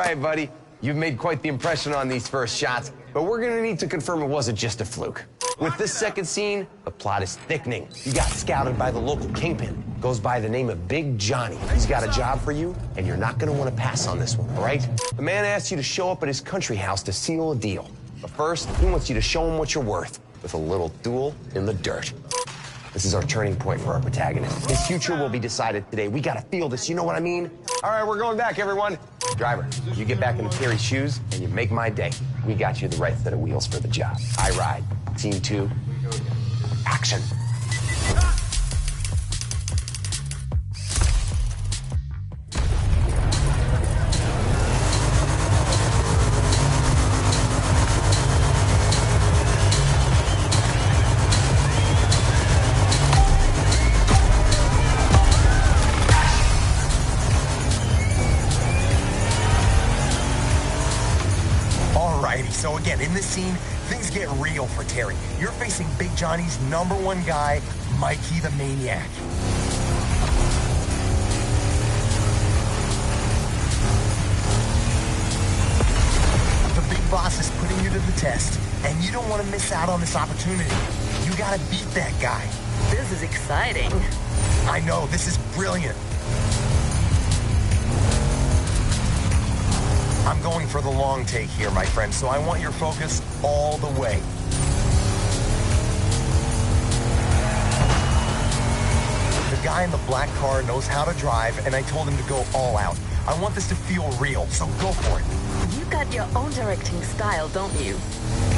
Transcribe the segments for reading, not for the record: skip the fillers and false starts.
right, buddy. You've made quite the impression on these first shots, but we're gonna need to confirm it wasn't just a fluke. With this second scene, the plot is thickening. You got scouted by the local kingpin. Goes by the name of Big Johnny. He's got a job for you, and you're not gonna wanna pass on this one, all right? The man asks you to show up at his country house to seal a deal. But first, he wants you to show him what you're worth with a little duel in the dirt. This is our turning point for our protagonist. His future will be decided today. We gotta feel this, you know what I mean? All right, we're going back, everyone. Driver, you get back into Terry's shoes, and you make my day. We got you the right set of wheels for the job. I ride. Scene 2, action. So again, in this scene, things get real for Terry. You're facing Big Johnny's #1 guy, Mikey the Maniac. The big boss is putting you to the test, and you don't want to miss out on this opportunity. You gotta beat that guy. This is exciting. I know, this is brilliant. I'm going for the long take here, my friend, so I want your focus all the way. The guy in the black car knows how to drive, and I told him to go all out. I want this to feel real, so go for it. You got your own directing style, don't you?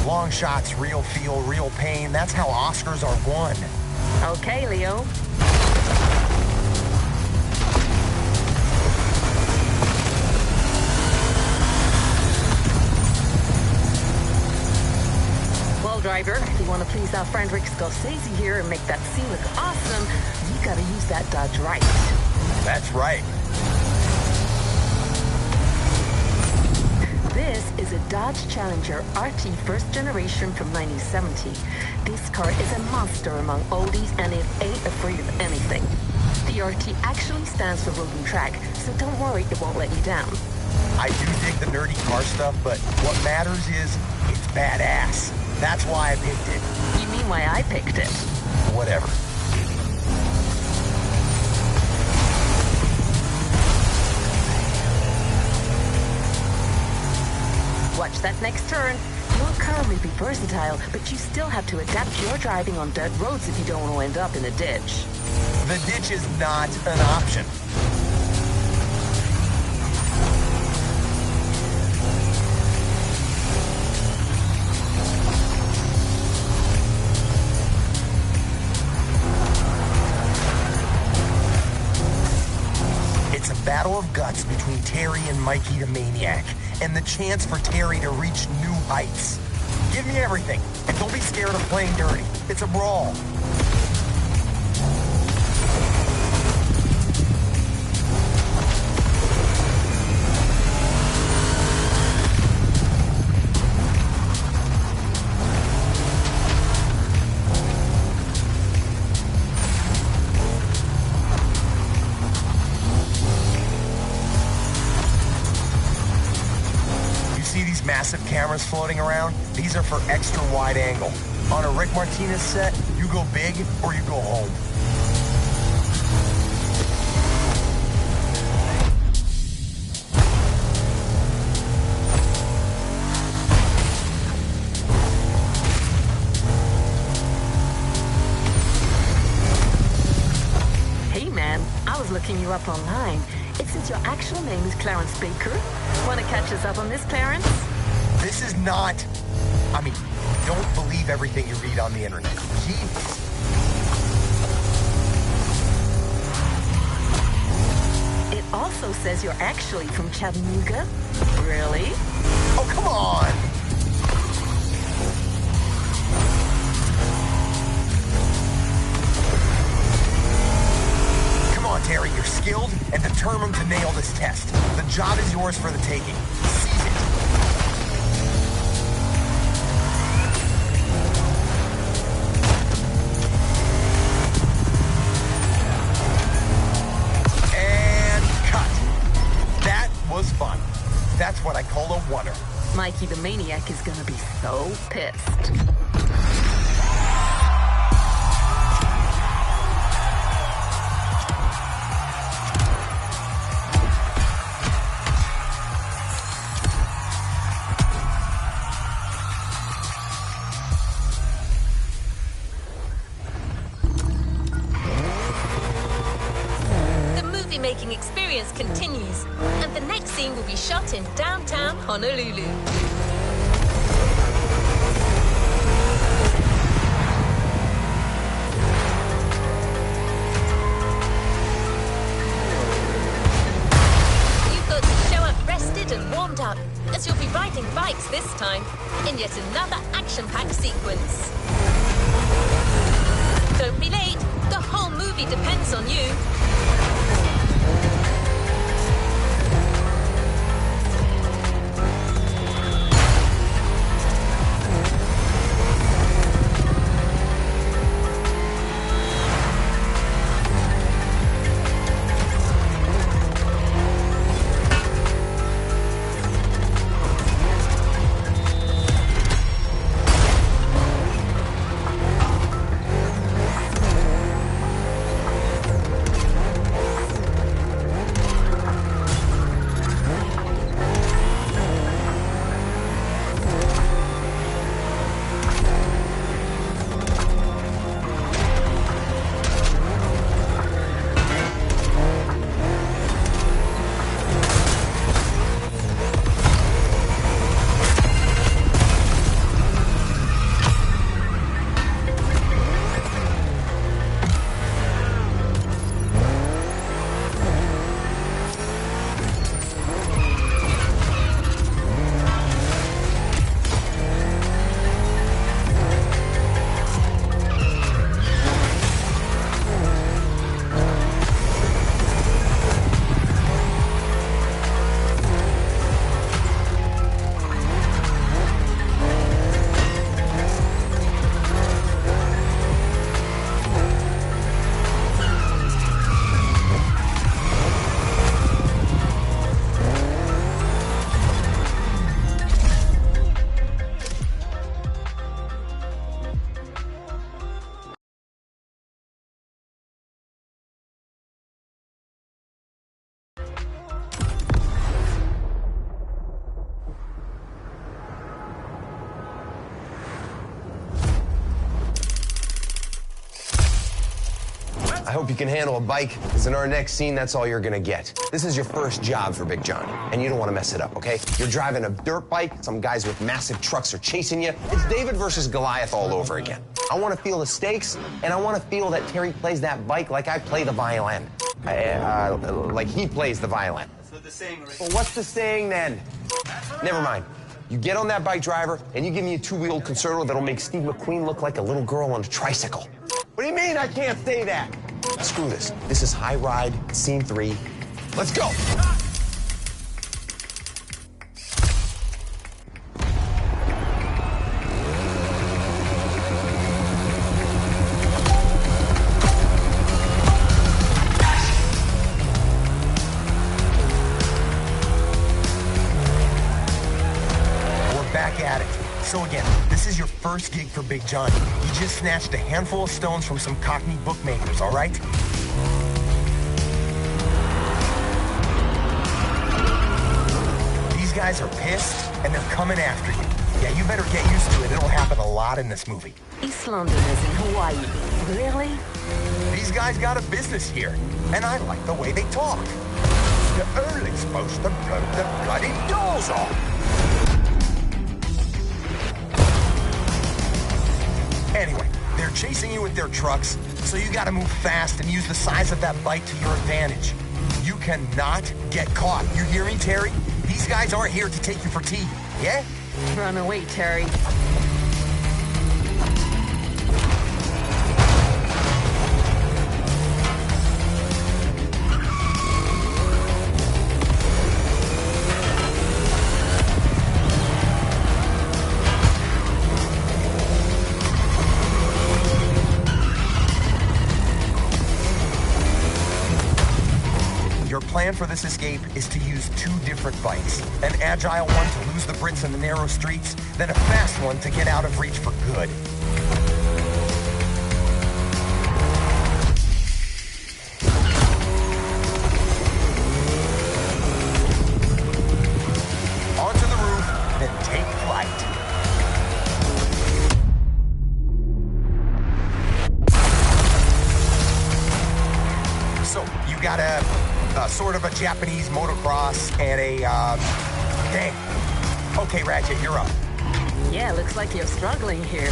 Long shots, real feel, real pain. That's how Oscars are won. Okay, Leo. Driver, if you want to please our friend Rick Scorsese here and make that scene look awesome, you gotta use that Dodge right. That's right. This is a Dodge Challenger RT first generation from 1970. This car is a monster among oldies and it ain't afraid of anything. The RT actually stands for road and track, so don't worry, it won't let you down. I do dig the nerdy car stuff, but what matters is it's badass. That's why I picked it. You mean why I picked it? Whatever. Watch that next turn. Your car may be versatile, but you still have to adapt your driving on dirt roads if you don't want to end up in a ditch. The ditch is not an option. Battle of guts between Terry and Mikey the Maniac, and the chance for Terry to reach new heights. Give me everything, and don't be scared of playing dirty. It's a brawl. Massive cameras floating around, these are for extra wide angle. On a Rick Martinez set, you go big or you go home. Hey man, I was looking you up online. It says your actual name is Clarence Baker. Want to catch us up on this, Clarence? This is not... I mean, don't believe everything you read on the internet. Jeez. It also says you're actually from Chattanooga. Really? Oh, come on! Come on, Terry, you're skilled and determined to nail this test. The job is yours for the taking. Seize it. Maniac is gonna be so pissed. Making experience continues, and the next scene will be shot in downtown Honolulu. You've got to show up rested and warmed up, as you'll be riding bikes this time, in yet another action-packed sequence. Don't be late, the whole movie depends on you. I hope you can handle a bike, because in our next scene, that's all you're gonna get. This is your first job for Big Johnny, and you don't want to mess it up, okay? You're driving a dirt bike, some guys with massive trucks are chasing you. It's David versus Goliath all over again. I want to feel the stakes, and I want to feel that Terry plays that bike like I play the violin. Like he plays the violin. That's what the saying is. Well, what's the saying then? Never mind. You get on that bike, driver, and you give me a two-wheeled concerto that'll make Steve McQueen look like a little girl on a tricycle. What do you mean I can't say that? Screw this. This is High Ride, Scene 3. Let's go! So again, this is your first gig for Big Johnny. You just snatched a handful of stones from some Cockney bookmakers, all right? These guys are pissed, and they're coming after you. Yeah, you better get used to it. It'll happen a lot in this movie. East London is in Hawaii. Really? These guys got a business here, and I like the way they talk. The Earl is supposed to blow the bloody doors off. Anyway, they're chasing you with their trucks, so you gotta move fast and use the size of that bike to your advantage. You cannot get caught. You hear me, Terry? These guys aren't here to take you for tea, yeah? Run away, Terry. plan for this escape is to use 2 different bikes. An agile one to lose the Brits in the narrow streets, then a fast one to get out of reach for good. Onto the roof, then take flight. So, you got a sort of a Japanese motocross and a, dang. Okay, Ratchet, you're up. Yeah, looks like you're struggling here.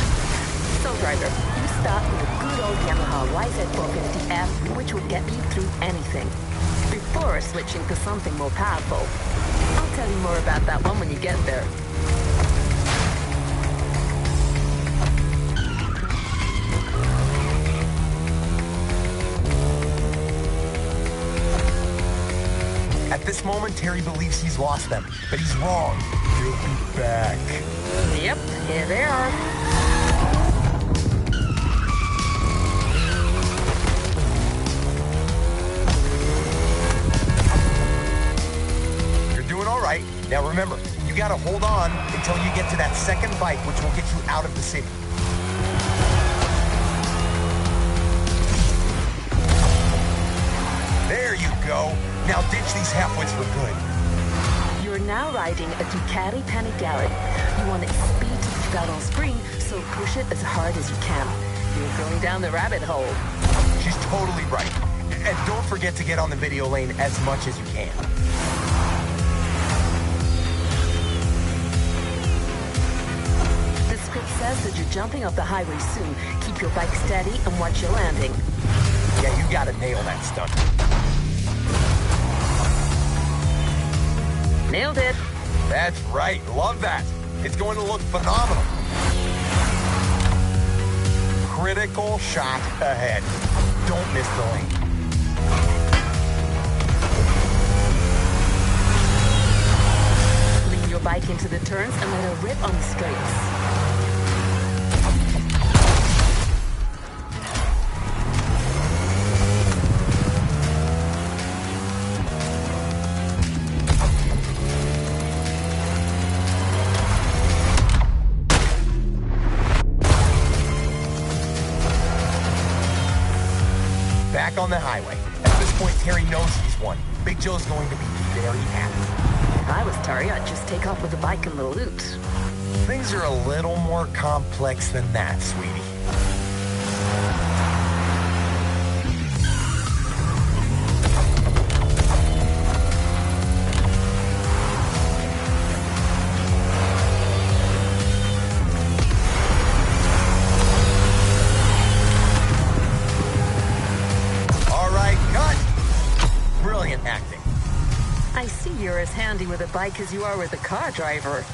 So, driver, you start with a good old Yamaha YZ450F, which will get you through anything. Before switching to something more powerful. I'll tell you more about that one when you get there. At this moment, Terry believes he's lost them, but he's wrong. He'll be back. Yep, here they are. You're doing all right. Now remember, you gotta hold on until you get to that second bike, which will get you out of the city. There you go. Now ditch these halfwits for good. You're now riding a Ducati Panigale. You want its speed to be felt on screen, so push it as hard as you can. You're going down the rabbit hole. She's totally right. And don't forget to get on the video lane as much as you can. The script says that you're jumping off the highway soon. Keep your bike steady and watch your landing. Yeah, you gotta nail that stunt. Nailed it. That's right. Love that. It's going to look phenomenal. Critical shot ahead. Don't miss the lane. Lean your bike into the turns and let her rip on the straights. Back on the highway. At this point, Terry knows he's won. Big Joe's going to be very happy. If I was Terry, I'd just take off with the bike in the loot. Things are a little more complex than that, sweetie. I see you're as handy with a bike as you are with a car driver.